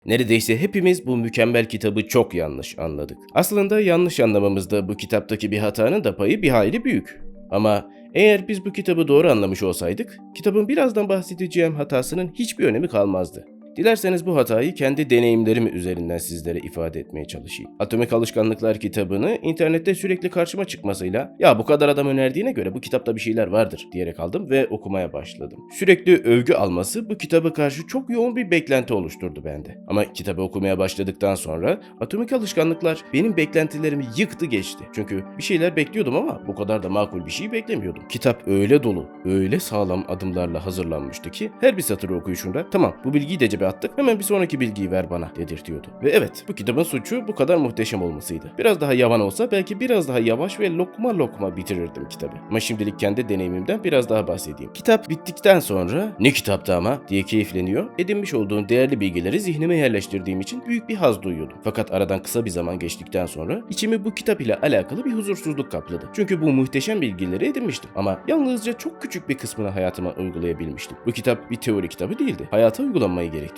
Neredeyse hepimiz bu mükemmel kitabı çok yanlış anladık. Aslında yanlış anlamamızda bu kitaptaki bir hatanın da payı bir hayli büyük. Ama eğer biz bu kitabı doğru anlamış olsaydık, kitabın birazdan bahsedeceğim hatasının hiçbir önemi kalmazdı. Dilerseniz bu hatayı kendi deneyimlerim üzerinden sizlere ifade etmeye çalışayım. Atomik Alışkanlıklar kitabını internette sürekli karşıma çıkmasıyla "Ya bu kadar adam önerdiğine göre bu kitapta bir şeyler vardır" diyerek aldım ve okumaya başladım. Sürekli övgü alması bu kitaba karşı çok yoğun bir beklenti oluşturdu bende. Ama kitabı okumaya başladıktan sonra Atomik Alışkanlıklar benim beklentilerimi yıktı geçti. Çünkü bir şeyler bekliyordum ama bu kadar da makul bir şey beklemiyordum. Kitap öyle dolu, öyle sağlam adımlarla hazırlanmıştı ki her bir satırı okuyuşunda "Tamam, bu bilgiyi de cebe attık, hemen bir sonraki bilgiyi ver bana" dedirtiyordu. Ve evet, bu kitabın suçu bu kadar muhteşem olmasıydı. Biraz daha yavan olsa belki biraz daha yavaş ve lokma lokma bitirirdim kitabı. Ama şimdilik kendi deneyimimden biraz daha bahsedeyim. Kitap bittikten sonra "Ne kitaptı ama" diye keyifleniyor, edinmiş olduğum değerli bilgileri zihnime yerleştirdiğim için büyük bir haz duyuyordum. Fakat aradan kısa bir zaman geçtikten sonra içimi bu kitap ile alakalı bir huzursuzluk kapladı. Çünkü bu muhteşem bilgileri edinmiştim ama yalnızca çok küçük bir kısmını hayatıma uygulayabilmiştim. Bu kitap bir teori kitabı değildi. Hayata uygulanmayı gerektiriyordu.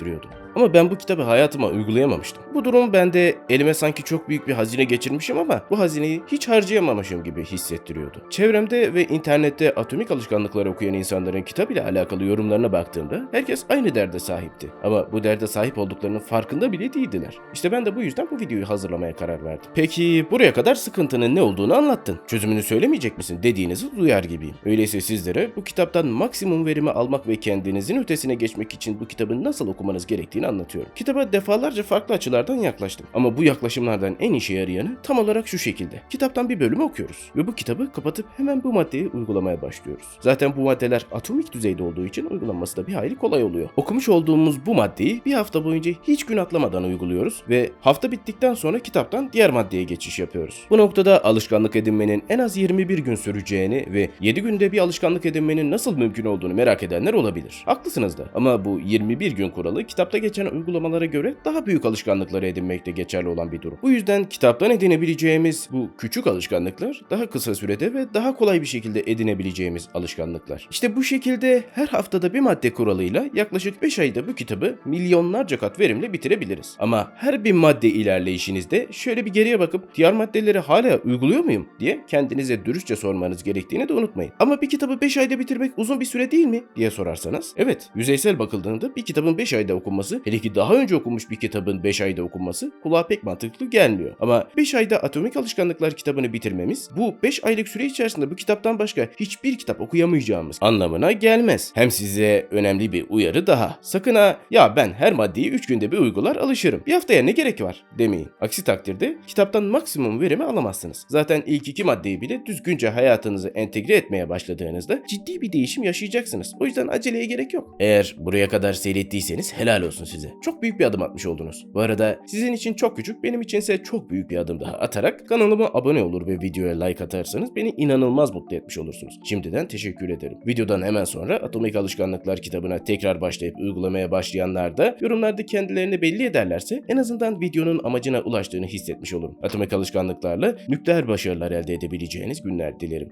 Ama ben bu kitabı hayatıma uygulayamamıştım. Bu durum bende elime sanki çok büyük bir hazine geçirmişim ama bu hazineyi hiç harcayamamışım gibi hissettiriyordu. Çevremde ve internette atomik alışkanlıkları okuyan insanların kitap ile alakalı yorumlarına baktığımda herkes aynı derde sahipti. Ama bu derde sahip olduklarının farkında bile değildiler. İşte ben de bu yüzden bu videoyu hazırlamaya karar verdim. Peki buraya kadar sıkıntının ne olduğunu anlattın. Çözümünü söylemeyecek misin dediğinizi duyar gibiyim. Öyleyse sizlere bu kitaptan maksimum verimi almak ve kendinizin ötesine geçmek için bu kitabı nasıl okumanız gerektiğini anlatıyorum. Kitaba defalarca farklı açılardan yaklaştım. Ama bu yaklaşımlardan en işe yarayanı tam olarak şu şekilde. Kitaptan bir bölümü okuyoruz ve bu kitabı kapatıp hemen bu maddeyi uygulamaya başlıyoruz. Zaten bu maddeler atomik düzeyde olduğu için uygulanması da bir hayli kolay oluyor. Okumuş olduğumuz bu maddeyi bir hafta boyunca hiç gün atlamadan uyguluyoruz ve hafta bittikten sonra kitaptan diğer maddeye geçiş yapıyoruz. Bu noktada alışkanlık edinmenin en az 21 gün süreceğini ve 7 günde bir alışkanlık edinmenin nasıl mümkün olduğunu merak edenler olabilir. Haklısınız da ama bu 21 gün kuralı kitapta geçen uygulamalara göre daha büyük alışkanlıkları edinmekte geçerli olan bir durum. Bu yüzden kitaptan edinebileceğimiz bu küçük alışkanlıklar daha kısa sürede ve daha kolay bir şekilde edinebileceğimiz alışkanlıklar. İşte bu şekilde her haftada bir madde kuralıyla yaklaşık 5 ayda bu kitabı milyonlarca kat verimle bitirebiliriz. Ama her bir madde ilerleyişinizde şöyle bir geriye bakıp diğer maddeleri hala uyguluyor muyum diye kendinize dürüstçe sormanız gerektiğini de unutmayın. Ama bir kitabı 5 ayda bitirmek uzun bir süre değil mi diye sorarsanız, evet, yüzeysel bakıldığında bir kitabın 5 ayda okunması, hele ki daha önce okunmuş bir kitabın 5 ayda okunması kulağa pek mantıklı gelmiyor. Ama 5 ayda Atomik Alışkanlıklar kitabını bitirmemiz, bu 5 aylık süre içerisinde bu kitaptan başka hiçbir kitap okuyamayacağımız anlamına gelmez. Hem size önemli bir uyarı daha. Sakın ha "Ya ben her maddeyi 3 günde bir uygular alışırım, bir haftaya ne gerek var" demeyin. Aksi takdirde kitaptan maksimum verimi alamazsınız. Zaten ilk 2 maddeyi bile düzgünce hayatınıza entegre etmeye başladığınızda ciddi bir değişim yaşayacaksınız. O yüzden aceleye gerek yok. Eğer buraya kadar seyrettiyseniz helal olsun size. Çok büyük bir adım atmış oldunuz. Bu arada sizin için çok küçük, benim içinse çok büyük bir adım daha atarak kanalıma abone olur ve videoya like atarsanız beni inanılmaz mutlu etmiş olursunuz. Şimdiden teşekkür ederim. Videodan hemen sonra Atomik Alışkanlıklar kitabına tekrar başlayıp uygulamaya başlayanlar da yorumlarda kendilerini belli ederlerse en azından videonun amacına ulaştığını hissetmiş olurum. Atomik alışkanlıklarla nükleer başarılar elde edebileceğiniz günler dilerim.